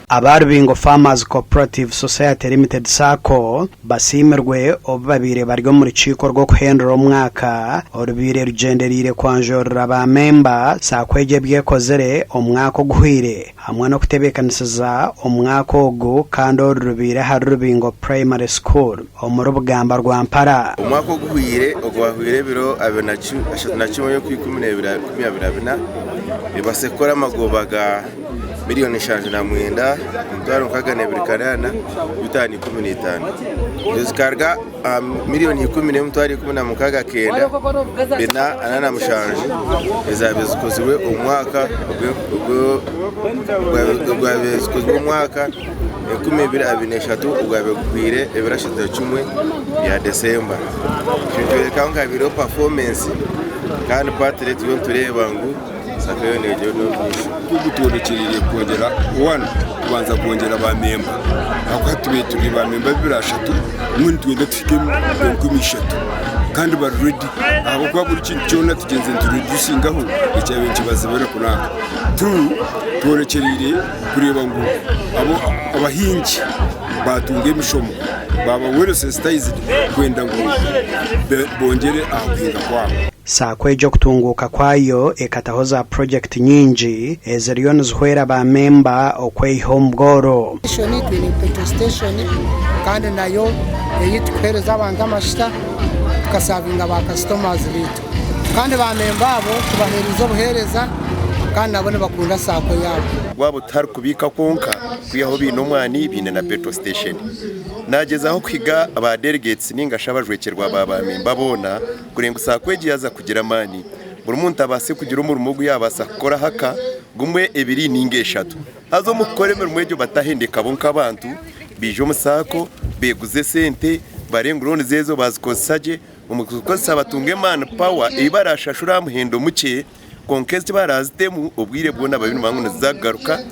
Abarubingo Farmers Cooperative Society Limited Sako basimerwe obabire baryo muri ciko rwo kuhendera umwaka orubire rugenderire kwanjorera ba member Sakweje byekozere umwaka guhire hamwe no kutebekanisiza umwaka ogu kandi orubire harubingo Primary School omurubugamba rwa Mpara umwaka guhire ogwahire biro abenachu ashatu yo kwikumira basekora amagobaga miliyoni 59 mutwaro kagane burikanana yutani 15 zikarga miliyoni 10 mutwari 10 mukaga kenda bina anana mushanje ezabezikozwe umwaka ubwo umwaka 2023 ugabe kwire ebirashito 10 ya December cyo kanga biro performance kandi patire tuyo tureba ngo sakayo nejo no kugutorekirire kongera kubanza kongera ba member akatubiye turi ba member birashatu mwindi twende tufike kumishatu kandi ba ready abo kwa buri kintu cyona tugenze introducingaho icyabe kibazabera kunaka torekirire kureba ngo abo abahingi batunge mishomo baba wero sensitized kwenda ngo bongere ahinga kwabo Sakweje kutunguka kwayo ekatahoza project nyingi ezerion zhwera ba member okweho mgoro shoni twini petrol station kandi nayo yitwereza abantu amashita tukasavinga ba customers bitu kandi ba member abo tubahereza obuhereza kandi nabone bakunda sako yabo wabo tar kubika konka kwiyaho bino mwani bine na petrol station nageza aho kwiga aba delegates ningasha bajwekerwa baba member bona kurenga Sakweje yaza kugira mani buri muntu abase kugira umurumugu yabasa kora haka gumwe ebiri ninge 3 azo mukoremera umwejo batahendeka bonka abantu bijo musako beguze sente barengurone zezo bazikosaje umukosa batunge man power ibarashashura muhendo muke konkesti barazitemu ubwire bwona babinu manguna zagaruka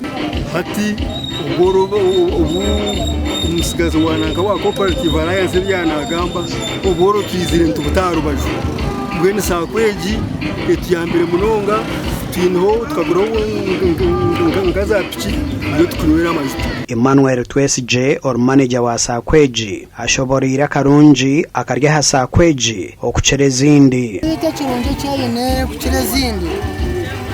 hati uborobo umusigazo wananga wa cooperative alliance byanagamba uboro twizire ntubutarubaje mwene Sakweje etiyambere munonga twinho tukaguraho ngaza piki yo tukunwera amazito Emmanuel Twesije or manager wa Sakweje ashoborira karunji akarya ha Sakweje okucerezindi ite kirunje cyayine kucerezindi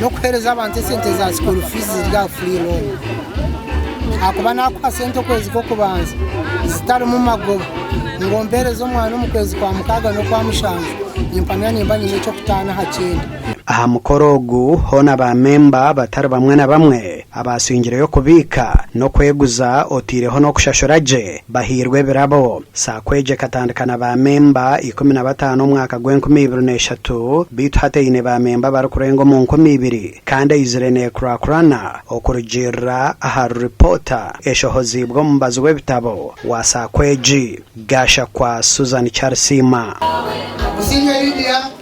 no kuhereza abantu sente za school fees za free loan akubana kwa sente kwezi ko kubanza zitari mu magoba ngombere zo mwana mu kwezi kwa mukaga no kwa mushanje impamya nimba nyine cyo kutana hakindi aha mukorogu hona ba member batari bamwe na bamwe abasingire yo kubika no kweguza otireho no kushashoraje bahirwe birabo Sakweje katandikana ba member 15 mwaka gw'2023 bitwate ine ba member bari kurengo mu 20 kandi izirene kurakurana okurujira aha reporter eshohozibwo mbazo webitabo wa Sakweje gasha kwa Susan Charsima Senior India